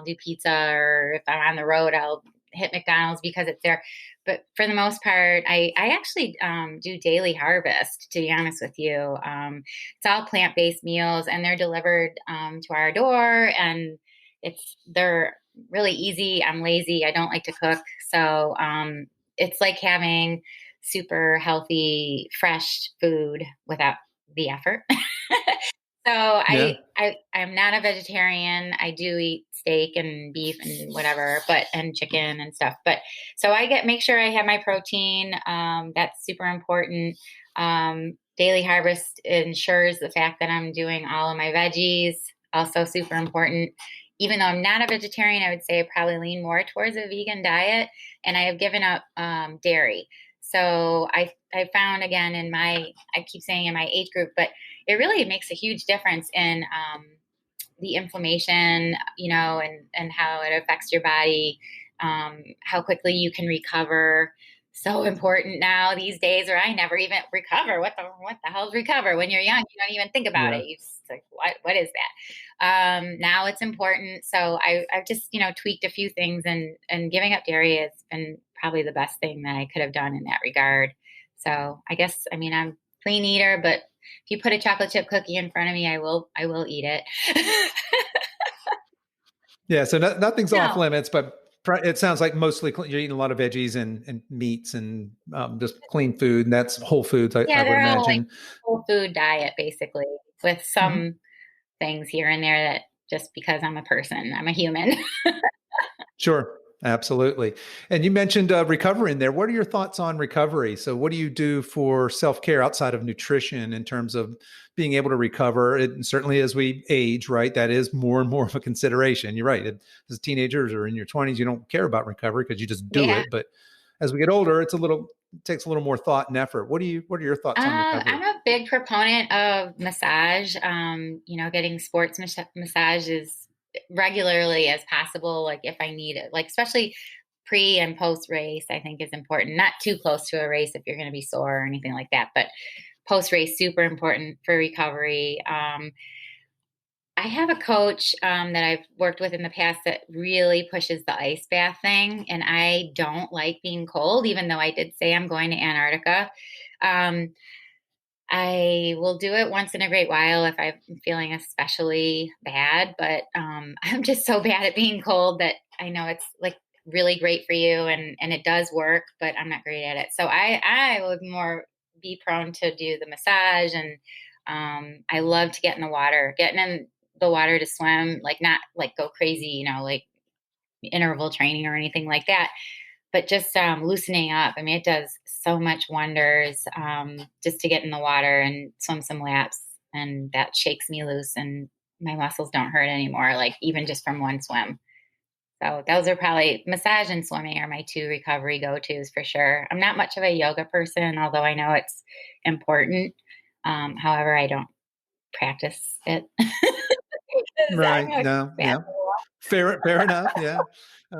B: do pizza, or if I'm on the road, I'll hit McDonald's because it's there. But for the most part, I actually do daily harvest, to be honest with you. It's all plant-based meals, and they're delivered to our door, and they're really easy. I'm lazy. I don't like to cook. So it's like having super healthy, fresh food without the effort. So I'm not a vegetarian. I do eat steak and beef and whatever, and chicken and stuff. But so make sure I have my protein. That's super important. Daily harvest ensures the fact that I'm doing all of my veggies. Also super important. Even though I'm not a vegetarian, I would say I probably lean more towards a vegan diet, and I have given up dairy. So I found, again, I keep saying in my age group, but it really makes a huge difference in the inflammation, and how it affects your body, how quickly you can recover. So important now these days, where I never even recover. What the hell is recover? When you're young, you don't even think about it. You just like, what is that? Now it's important. So I've just, tweaked a few things, and giving up dairy has been probably the best thing that I could have done in that regard. So I guess, I'm a clean eater, but if you put a chocolate chip cookie in front of me, I will eat it.
A: Yeah. So nothing's off limits, but it sounds like mostly you're eating a lot of veggies and meats and just clean food, and that's whole foods. I would imagine.
B: Like whole food diet, basically, with some things here and there that just because I'm a person, I'm a human.
A: Sure. Absolutely. And you mentioned recovery in there. What are your thoughts on recovery? So what do you do for self-care outside of nutrition in terms of being able to recover? And certainly as we age, right, that is more and more of a consideration. You're right. As teenagers or in your 20s, you don't care about recovery because you just do it. But as we get older, it takes a little more thought and effort. What are your thoughts on recovery?
B: I'm a big proponent of massage. Getting sports massages regularly as possible. Like if I need it, like especially pre and post race, I think is important. Not too close to a race if you're going to be sore or anything like that, but post race, super important for recovery. I have a coach that I've worked with in the past that really pushes the ice bath thing. And I don't like being cold, even though I did say I'm going to Antarctica. Um, I will do it once in a great while if I'm feeling especially bad, but I'm just so bad at being cold that I know it's like really great for you and it does work, but I'm not great at it. So I would more be prone to do the massage and I love to get in the water, getting in the water to swim, like not like go crazy, like interval training or anything like that, but just loosening up. I mean, it does so much wonders just to get in the water and swim some laps, and that shakes me loose, and my muscles don't hurt anymore. Like even just from one swim. So those are probably massage and swimming are my two recovery go-tos for sure. I'm not much of a yoga person, although I know it's important. However, I don't practice it. Because
A: Right.
B: I'm a
A: No.
B: bad
A: Yeah. Fair enough. Yeah.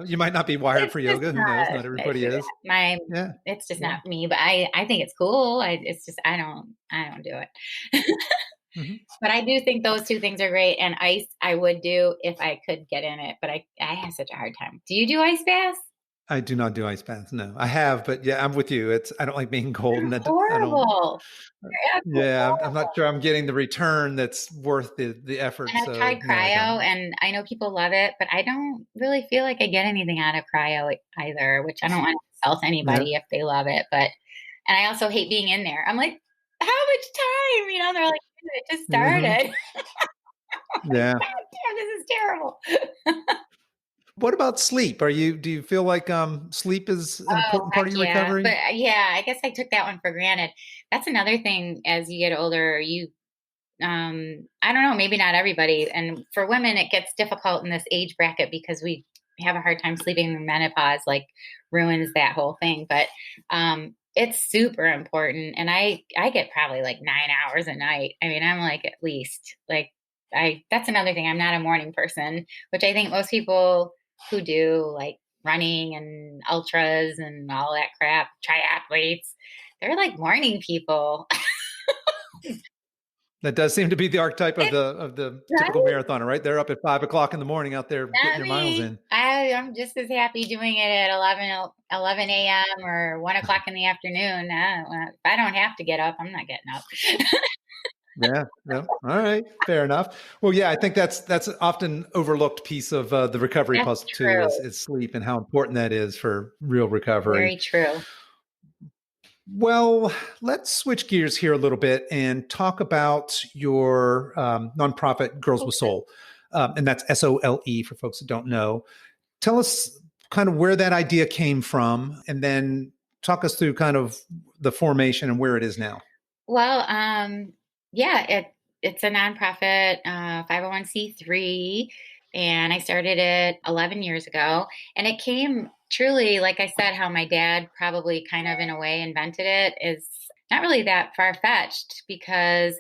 A: You might not be wired
B: It's
A: for
B: just
A: yoga. Who knows?
B: not
A: Not everybody is. Yeah.
B: it's just
A: Yeah.
B: not me, but I think it's cool. It's just I don't do it.
A: Mhm.
B: But I do think those two things are great, and ice I would do if I could get in it, but I have such a hard time. Do you do ice baths?
A: I do not do ice baths. No, I have, but yeah, I'm with you. I don't like being cold,
B: They're
A: and I don't.
B: horrible. They're absolutely
A: Yeah, I'm not
B: horrible.
A: sure I'm getting the return that's worth the effort.
B: And I've
A: So
B: tried
A: no, I
B: cryo,
A: don't.
B: and I know people love it, but I don't really feel like I get anything out of cryo either, which I don't want to insult
A: Yeah.
B: anybody if they love it, but and I also hate being in there. I'm like, "How much time?" They're like, "It just
A: Hmm.
B: started." I'm like,
A: Yeah.
B: "God damn, this is terrible."
A: What about sleep? Do you feel like sleep is an
B: Oh,
A: important
B: heck
A: part of your
B: yeah. But
A: recovery?
B: yeah, I guess I took that one for granted. That's another thing as you get older, I don't know, maybe not everybody. And for women, it gets difficult in this age bracket because we have a hard time sleeping in menopause, like ruins that whole thing. But it's super important. And I get probably like 9 hours a night. I mean, I'm like at least like that's another thing. I'm not a morning person, which I think most people who do like running and ultras and all that crap, triathletes, they're like morning people.
A: That does seem to be the archetype of the typical
B: Right?
A: marathoner, right? They're up at 5 o'clock in the morning out there getting
B: Not
A: their miles
B: me.
A: in.
B: I'm just as happy doing it at 11 a.m. or 1 o'clock in the afternoon. If I don't have to get up, I'm not getting up.
A: Yeah, yeah. All right, fair enough. Well, yeah, I think that's often overlooked piece of the recovery
B: That's
A: puzzle too
B: true.
A: is sleep and how important that is for real recovery.
B: Very true.
A: Well, let's switch gears here a little bit and talk about your nonprofit Girls with
B: Okay.
A: Soul, and that's SOLE for folks that don't know. Tell us kind of where that idea came from, and then talk us through kind of the formation and where it is now.
B: Well, yeah, it's a nonprofit, 501(c)(3, and I started it 11 years ago. And it came truly, like I said, how my dad probably kind of in a way invented it is not really that far fetched because,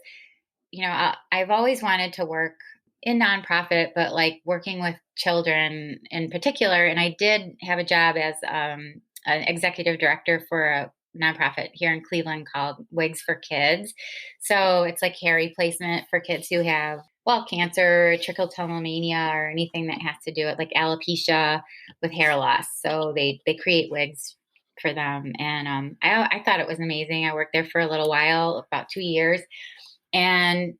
B: I've always wanted to work in nonprofit, but like working with children in particular. And I did have a job as an executive director for a nonprofit here in Cleveland called Wigs for Kids. So it's like hair replacement for kids who have, well, cancer, trichotillomania, or anything that has to do with like alopecia with hair loss. So they create wigs for them. And I thought it was amazing. I worked there for a little while, about 2 years. And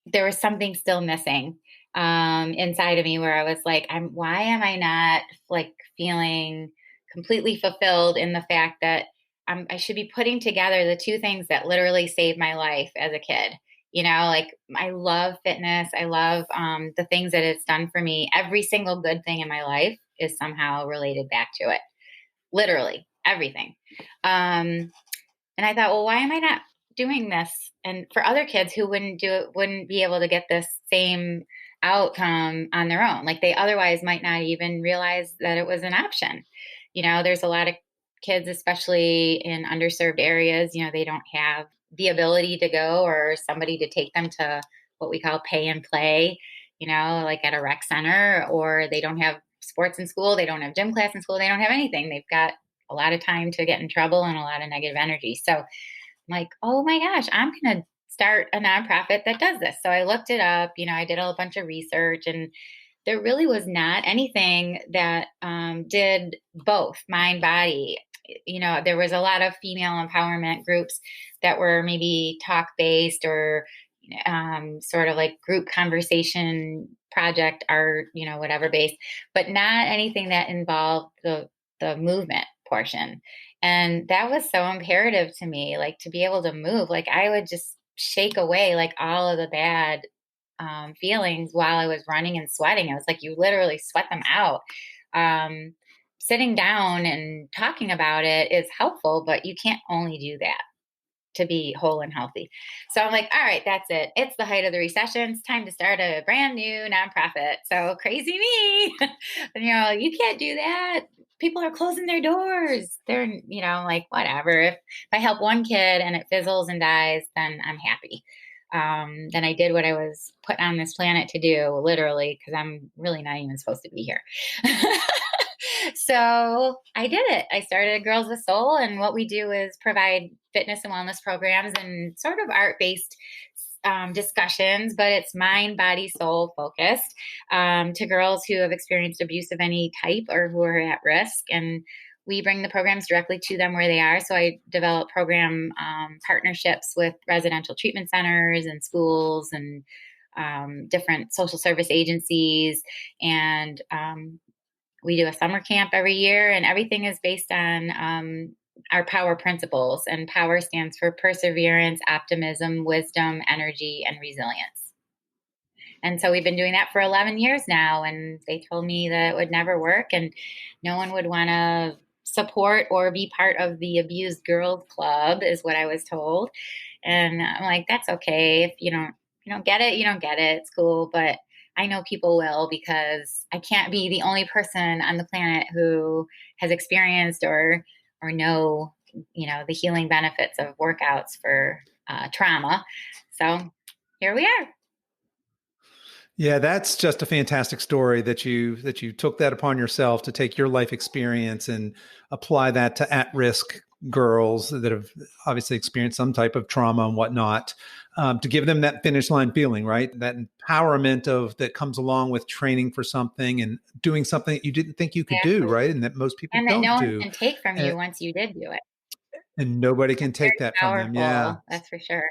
B: there was something still missing inside of me where I was like, why am I not like feeling completely fulfilled in the fact that I should be putting together the two things that literally saved my life as a kid. Like I love fitness. I love the things that it's done for me. Every single good thing in my life is somehow related back to it. Literally everything. And I thought, well, why am I not doing this? And for other kids who wouldn't do it, wouldn't be able to get this same outcome on their own. Like they otherwise might not even realize that it was an option. There's a lot of kids, especially in underserved areas, they don't have the ability to go or somebody to take them to what we call pay and play, like at a rec center, or they don't have sports in school, they don't have gym class in school, they don't have anything. They've got a lot of time to get in trouble and a lot of negative energy. So I'm like, oh my gosh, I'm going to start a nonprofit that does this. So I looked it up, I did a bunch of research, and there really was not anything that did both mind, body. There was a lot of female empowerment groups that were maybe talk based or sort of like group conversation project art, whatever based, but not anything that involved the movement portion. And that was so imperative to me, like to be able to move. Like I would just shake away like all of the bad feelings while I was running and sweating. I was like, you literally sweat them out. Sitting down and talking about it is helpful, but you can't only do that to be whole and healthy. So I'm like, all right, that's it. It's the height of the recession. It's time to start a brand new nonprofit. So crazy me. You can't do that. People are closing their doors. They're, like, whatever. If I help one kid and it fizzles and dies, then I'm happy. Then I did what I was put on this planet to do, literally, because I'm really not even supposed to be here. So I did it. I started Girls with Soul, and what we do is provide fitness and wellness programs and sort of art-based discussions, but it's mind, body, soul focused to girls who have experienced abuse of any type or who are at risk. And we bring the programs directly to them where they are. So I develop program partnerships with residential treatment centers and schools and different social service agencies. And we do a summer camp every year, and everything is based on our power principles. And power stands for perseverance, optimism, wisdom, energy, and resilience. And so we've been doing that for 11 years now. And they told me that it would never work and no one would want to support or be part of the abused girls club, is what I was told. And I'm like, that's okay. If you don't get it, you don't get it. It's cool. But I know people will, because I can't be the only person on the planet who has experienced or know, the healing benefits of workouts for trauma. So here we are.
A: Yeah, that's just a fantastic story that you took that upon yourself to take your life experience and apply that to at-risk girls that have obviously experienced some type of trauma and whatnot, to give them that finish line feeling, right? That empowerment of that comes along with training for something and doing something that you didn't think you could do,
B: Exactly.
A: right? And that most people
B: And that no
A: don't
B: one
A: do.
B: can take from
A: And,
B: you once you did do it.
A: and nobody can
B: It's
A: take
B: very
A: that from them. Yeah.
B: powerful. That's for sure.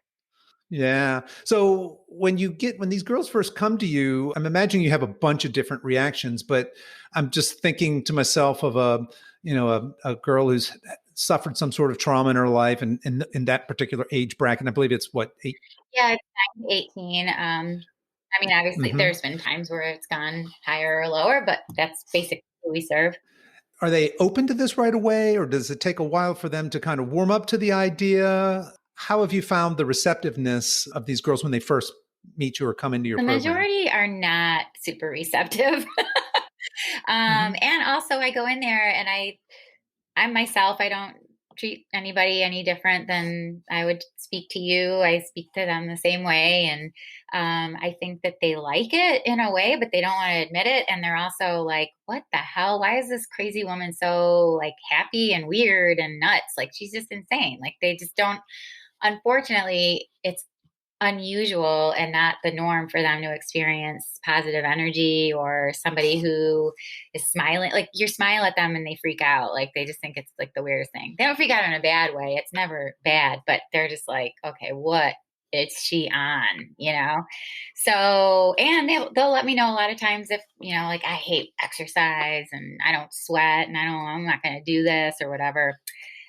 A: Yeah. So when these girls first come to you, I'm imagining you have a bunch of different reactions, but I'm just thinking to myself of a girl who's suffered some sort of trauma in her life and in that particular age bracket. I believe it's what, eight?
B: Yeah, it's 9 to 18. Obviously
A: Mhm.
B: there's been times where it's gone higher or lower, but that's basically who we serve.
A: Are they open to this right away, or does it take a while for them to kind of warm up to the idea? How have you found the receptiveness of these girls when they first meet you or come into your
B: The
A: program?
B: majority are not super receptive.
A: Hmm.
B: And also I go in there and I'm myself. I don't treat anybody any different than I would speak to you. I speak to them the same way. And I think that they like it in a way, but they don't want to admit it. And they're also like, what the hell? Why is this crazy woman so like happy and weird and nuts? Like she's just insane. Like they just don't, unfortunately, it's unusual and not the norm for them to experience positive energy or somebody who is smiling. Like you smile at them and they freak out. Like they just think it's like the weirdest thing. They don't freak out in a bad way. It's never bad, but they're just like, okay, what is she on? So, and they'll let me know a lot of times if, like I hate exercise and I don't sweat and I'm not going to do this or whatever.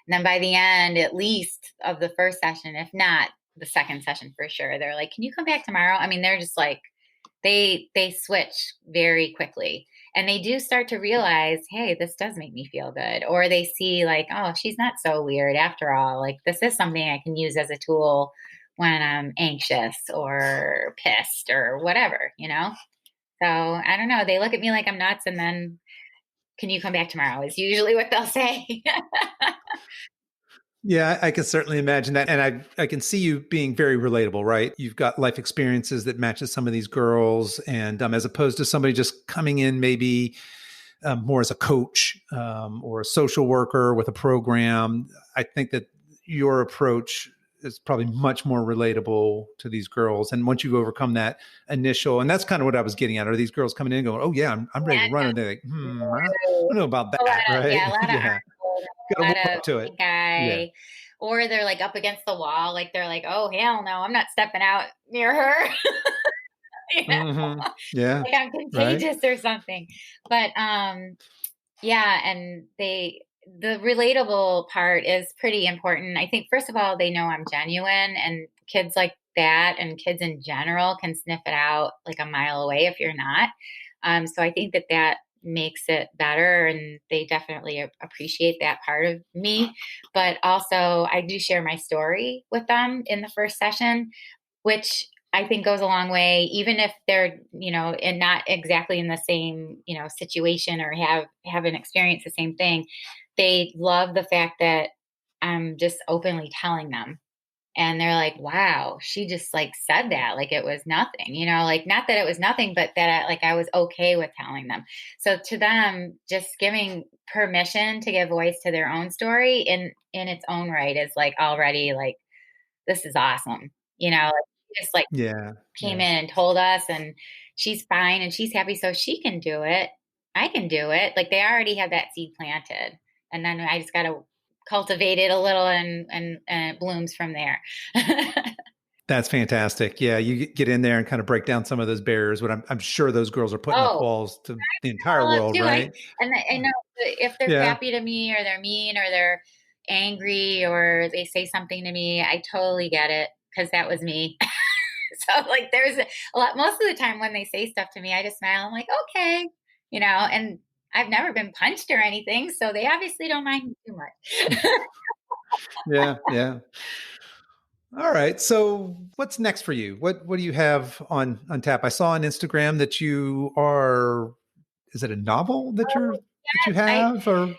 B: And then by the end, at least of the first session, if not the second session for sure, they're like, "Can you come back tomorrow?" They're just like they switch very quickly. And they do start to realize, "Hey, this does make me feel good." Or they see like, "Oh, she's not so weird after all. Like this is something I can use as a tool when I'm anxious or pissed or whatever." So, I don't know. They look at me like I'm nuts and then can you come back tomorrow is usually what they'll say.
A: Yeah, I can certainly imagine that. And I can see you being very relatable, right? You've got life experiences that matches some of these girls. And as opposed to somebody just coming in maybe more as a coach or a social worker with a program, I think that your approach is probably much more relatable to these girls. And once you've overcome that initial, and that's kind of what I was getting at, are these girls coming in and going, oh yeah, I'm ready to run. And they're like, I don't know about
B: A lot
A: that,
B: of, yeah, a
A: right?
B: lot of
A: Yeah.
B: articles,
A: Got
B: a
A: to
B: lot
A: work
B: of
A: up to it.
B: pink
A: Yeah.
B: eye, or they're like up against the wall, like they're like, "Oh hell no, I'm not stepping out near her." You know?
A: Yeah.
B: Like I'm
A: Right.
B: contagious or something. But yeah, and the relatable part is pretty important. I think first of all, they know I'm genuine, and kids like that and kids in general can sniff it out like a mile away if you're not. So I think that that makes it better, and they definitely appreciate that part of me. But also, I do share my story with them in the first session, which I think goes a long way, even if they're, and not exactly in the same, situation or haven't experienced the same thing. They love the fact that I'm just openly telling them. And they're like, wow, she just like said that like it was nothing, like not that it was nothing, but that I was okay with telling them. So to them, just giving permission to give voice to their own story in its own right is like already like, this is awesome. Like, just like
A: Yeah.
B: came
A: Yeah.
B: in and told us, and she's fine and she's happy, so she can do it. I can do it. Like they already have that seed planted, and then I just got to cultivate it a little, and it blooms from there.
A: That's fantastic. Yeah, you get in there and kind of break down some of those barriers. But I'm sure those girls are putting up
B: Oh,
A: walls to the entire
B: all up
A: world,
B: too.
A: right?
B: I know that if they're
A: Yeah,
B: crappy to me or they're mean or they're angry or they say something to me, I totally get it because that was me. So like there's a lot most of the time when they say stuff to me, I just smile. I'm like, okay, and I've never been punched or anything, so they obviously don't mind me too much.
A: yeah, yeah. All right. So, what's next for you? What do you have on tap? I saw on Instagram that you are. Is it a novel that you
B: I
A: have or?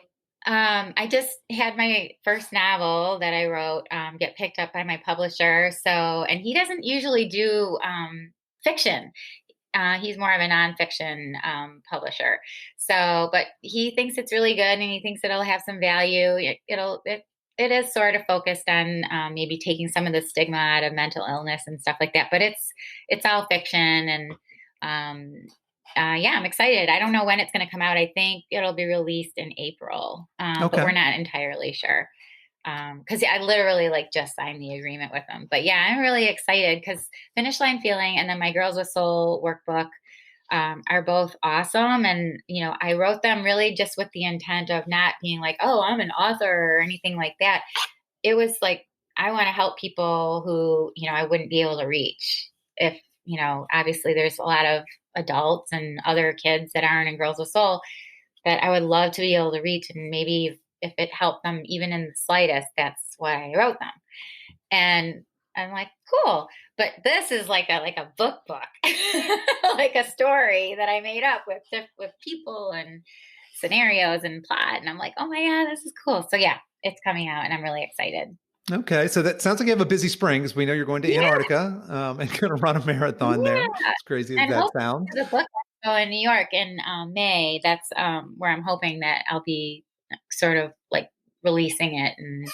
B: I just had my first novel that I wrote get picked up by my publisher. So, and he doesn't usually do fiction. He's more of a nonfiction publisher. So, but he thinks it's really good, and he thinks it'll have some value. It is sort of focused on maybe taking some of the stigma out of mental illness and stuff like that. But it's all fiction, and yeah, I'm excited. I don't know when it's going to come out. I think it'll be released in April, but
A: Okay.
B: we're not entirely sure because I literally like just signed the agreement with them. But yeah, I'm really excited because Finish Line Feeling and then my Girls with Soul workbook are both awesome. And I wrote them really just with the intent of not being like, oh, I'm an author or anything like that. It was like I want to help people who I wouldn't be able to reach if obviously there's a lot of adults and other kids that aren't in Girls with Soul that I would love to be able to reach, and maybe if it helped them even in the slightest, that's why I wrote them. And I'm like, cool. But this is like a book, like a story that I made up with people and scenarios and plot. And I'm like, oh my God, this is cool. So yeah, it's coming out and I'm really excited.
A: Okay. So that sounds like you have a busy spring because we know you're going to
B: Yeah,
A: Antarctica and going to run a marathon there.
B: yeah.
A: As crazy as
B: And
A: that
B: hopefully
A: sounds.
B: the book will go in New York in May. That's where I'm hoping that I'll be sort of like releasing it. And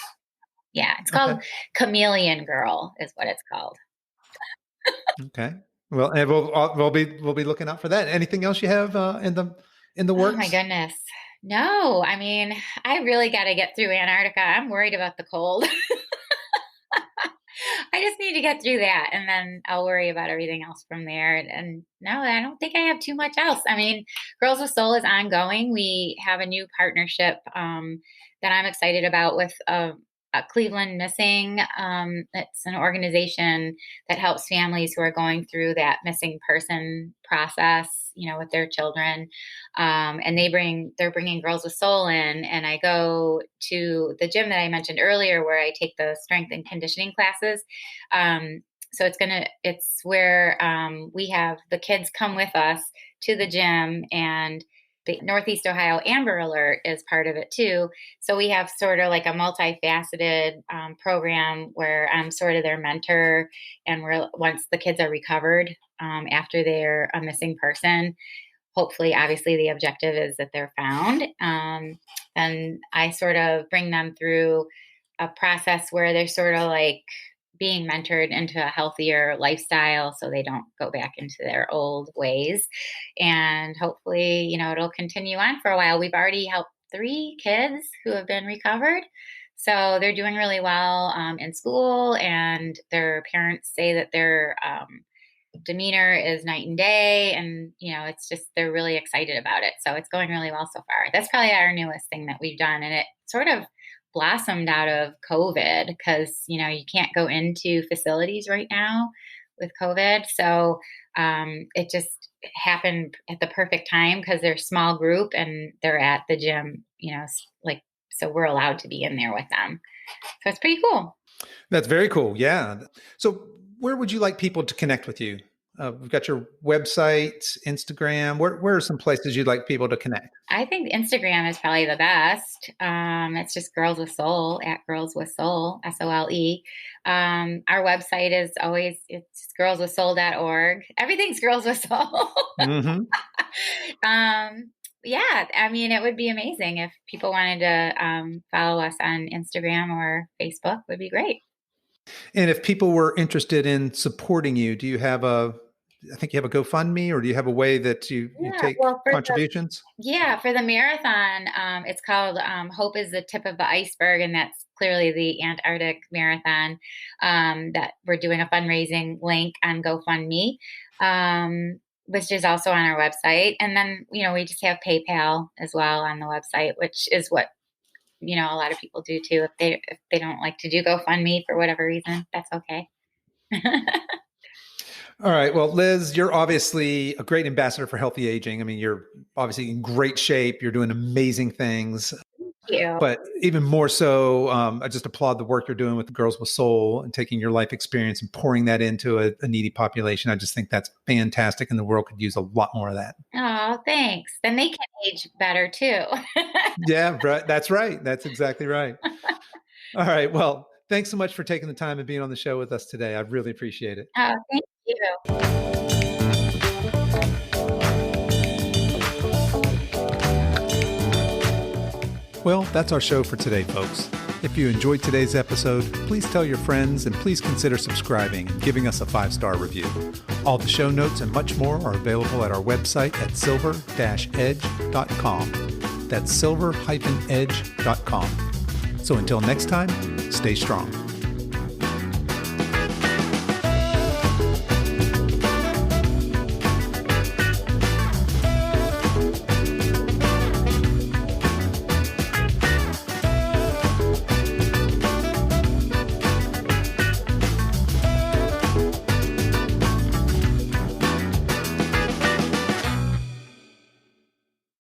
B: yeah, it's
A: Okay.
B: called Chameleon Girl is what it's called.
A: Okay. Well, and we'll be looking out for that. Anything else you have in the
B: Oh my
A: works?
B: goodness. No, I mean, I really got to get through Antarctica. I'm worried about the cold. I just need to get through that and then I'll worry about everything else from there. And no, I don't think I have too much else. I mean, Girls with Soul is ongoing. We have a new partnership that I'm excited about with Cleveland Missing. It's an organization that helps families who are going through that missing person process, with their children. And they're bringing Girls with Soul in, and I go to the gym that I mentioned earlier where I take the strength and conditioning classes. So it's where we have the kids come with us to the gym, and the Northeast Ohio Amber Alert is part of it too. So we have sort of like a multifaceted program where I'm sort of their mentor. And once the kids are recovered after they're a missing person, hopefully, obviously, the objective is that they're found. And I sort of bring them through a process where they're sort of like being mentored into a healthier lifestyle so they don't go back into their old ways. And hopefully, it'll continue on for a while. We've already helped 3 kids who have been recovered. So they're doing really well in school, and their parents say that their demeanor is night and day. And, it's just, they're really excited about it. So it's going really well so far. That's probably our newest thing that we've done. And it sort of blossomed out of COVID because, you can't go into facilities right now with COVID. So it just happened at the perfect time because they're a small group and they're at the gym, so we're allowed to be in there with them. So it's pretty cool.
A: That's very cool. Yeah. So where would you like people to connect with you? We've got your website, Instagram. Where are some places you'd like people to connect?
B: I think Instagram is probably the best. It's just Girls with Soul, at Girls with Soul, SOLE. Our website is it's girlswithsoul.org. Everything's Girls with Soul. Mm-hmm. Yeah, it would be amazing if people wanted to follow us on Instagram or Facebook. Would be great.
A: And if people were interested in supporting you, do you have I think you have a GoFundMe, or do you have a way that you take contributions?
B: For the marathon, it's called Hope is the Tip of the Iceberg, and that's clearly the Antarctic Marathon that we're doing a fundraising link on GoFundMe, which is also on our website. And then, we just have PayPal as well on the website, which is what a lot of people do too. If they don't like to do GoFundMe for whatever reason, that's okay.
A: All right. Well, Liz, you're obviously a great ambassador for healthy aging. You're obviously in great shape. You're doing amazing things.
B: Thank you.
A: But even more so, I just applaud the work you're doing with Girls with Soul and taking your life experience and pouring that into a needy population. I just think that's fantastic, and the world could use a lot more of that.
B: Oh, thanks. Then they can age better too.
A: Yeah, right. That's right. That's exactly right. All right. Well, thanks so much for taking the time and being on the show with us today. I really appreciate it.
B: Oh, thank you.
A: Well, that's our show for today, folks. If you enjoyed today's episode, please tell your friends and please consider subscribing and giving us a 5-star review. All the show notes and much more are available at our website at silver-edge.com. That's silver-edge.com. So until next time, stay strong.